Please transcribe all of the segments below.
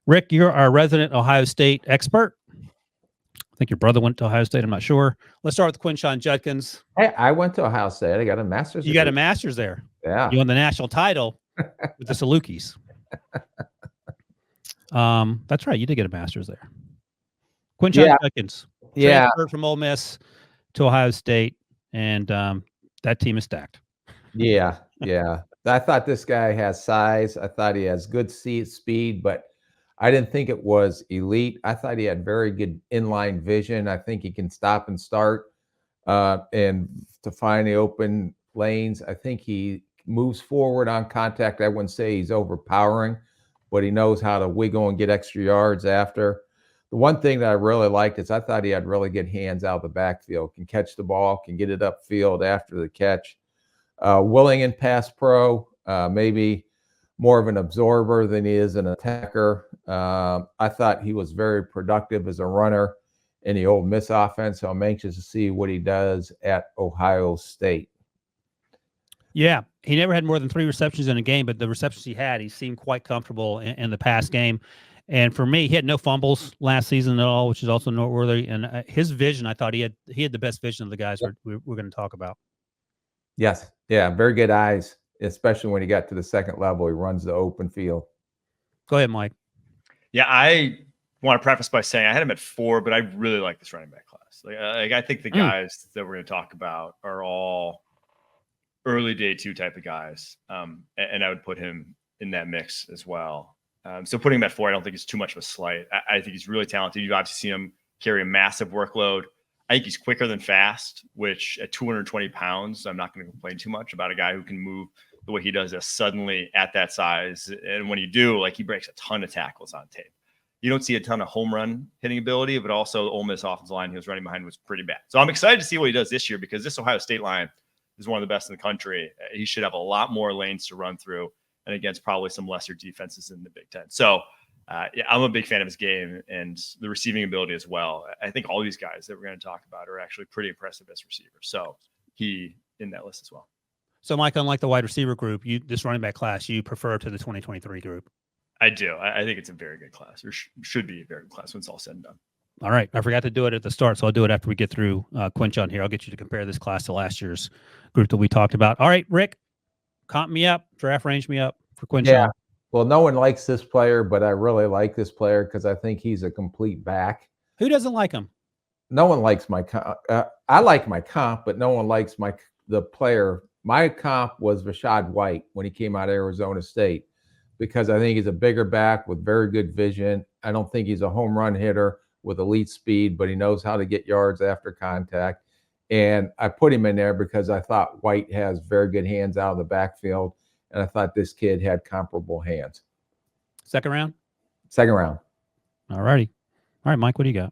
Rick, you're our resident Ohio State expert. I think your brother went to Ohio State. I'm not sure. Let's start with Quinshon Judkins. Hey, I went to Ohio State. I got a master's. You got a master's there. Yeah. You won the national title with the Salukis. That's right. You did get a master's there. Quinshon Judkins. Yeah. Transferred from Ole Miss to Ohio State, and that team is stacked. Yeah. Yeah. I thought this guy has size. I thought he has good speed, but I didn't think it was elite. I thought he had very good inline vision. I think he can stop and start and to find the open lanes. I think he moves forward on contact. I wouldn't say he's overpowering, but he knows how to wiggle and get extra yards after. The one thing that I really liked is I thought he had really good hands out of the backfield, can catch the ball, can get it upfield after the catch. Willing in pass pro, maybe more of an absorber than he is an attacker. I thought he was very productive as a runner in the Ole Miss offense, so I'm anxious to see what he does at Ohio State. Yeah, he never had more than 3 receptions in a game, but the receptions he had, he seemed quite comfortable in the pass game. And for me, he had no fumbles last season at all, which is also noteworthy. And his vision, I thought he had the best vision of the guys we're going to talk about. Yes, yeah, very good eyes, especially when he got to the second level. He runs the open field. Go ahead, Mike. Yeah, I want to preface by saying I had him at 4, but I really like this running back class. Like I think the guys that we're going to talk about are all early day 2 type of guys, and I would put him in that mix as well. So putting him at 4, I don't think is too much of a slight. I think he's really talented. You've obviously seen him carry a massive workload. I think he's quicker than fast, which at 220 pounds, I'm not going to complain too much about a guy who can move the way he does as suddenly at that size. And when you do, like, he breaks a ton of tackles on tape. You don't see a ton of home run hitting ability, but also the Ole Miss offensive line he was running behind was pretty bad. So I'm excited to see what he does this year, because this Ohio State line is one of the best in the country. He should have a lot more lanes to run through, and against probably some lesser defenses in the Big Ten. So yeah, I'm a big fan of his game and the receiving ability as well. I think all these guys that we're going to talk about are actually pretty impressive as receivers. So he in that list as well. So, Mike, unlike the wide receiver group, this running back class, you prefer to the 2023 group? I do. I think it's a very good class, or should be a very good class when it's all said and done. All right. I forgot to do it at the start, so I'll do it after we get through Quinshon here. I'll get you to compare this class to last year's group that we talked about. All right, Rick, comp me up, draft range me up for Quinshon. Yeah. Well, no one likes this player, but I really like this player because I think he's a complete back. Who doesn't like him? No one likes my comp. I like my comp, but no one likes the player. My comp was Rashad White when he came out of Arizona State, because I think he's a bigger back with very good vision. I don't think he's a home run hitter with elite speed, but he knows how to get yards after contact. And I put him in there because I thought White has very good hands out of the backfield, and I thought this kid had comparable hands. Second round? Second round. All righty. All right, Mike, what do you got?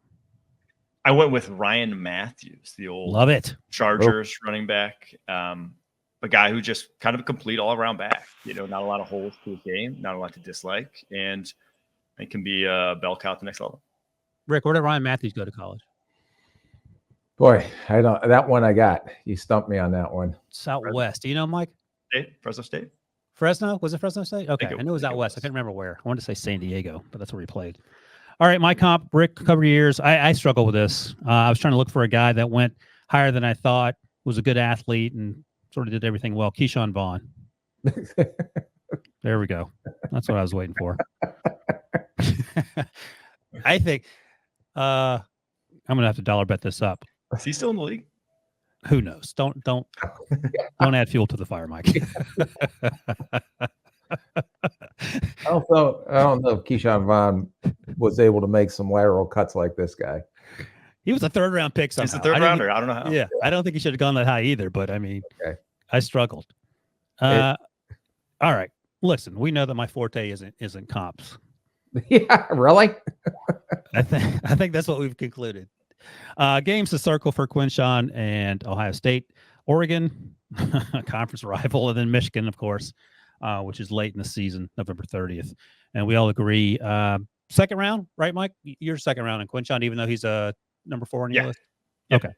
I went with Ryan Matthews, the old Love it Chargers running back. A guy who just kind of a complete all-around back. You know, not a lot of holes to his game, not a lot to dislike, and it can be a bell cow at the next level. Rick, where did Ryan Matthews go to college? Boy, I don't. That one I got. You stumped me on that one. Southwest. Do you know, Mike? Fresno State. Fresno? Was it Fresno State? Okay, I knew it was out west. I couldn't remember where. I wanted to say San Diego, but that's where he played. All right, my comp, Rick, cover years. I struggle with this. I was trying to look for a guy that went higher than I thought, was a good athlete, and sort of did everything well. Keyshawn Vaughn. There we go. That's what I was waiting for. I think I'm gonna have to dollar bet this up. Is he still in the league? Who knows? Don't add fuel to the fire, Mike. Also, I don't know if Keyshawn Vaughn was able to make some lateral cuts like this guy. He was a third-round pick somehow. He's a third rounder. I don't know how. Yeah, I don't think he should have gone that high either, but I mean, okay. I struggled. All right. Listen, we know that my forte isn't comps. Yeah, really? I think that's what we've concluded. Games to circle for Quinshon and Ohio State. Oregon, conference rival, and then Michigan, of course, which is late in the season, November 30th. And we all agree. Second round, right, Mike? You're second round in Quinshon, even though he's a number 4 on your list? Yeah. Okay.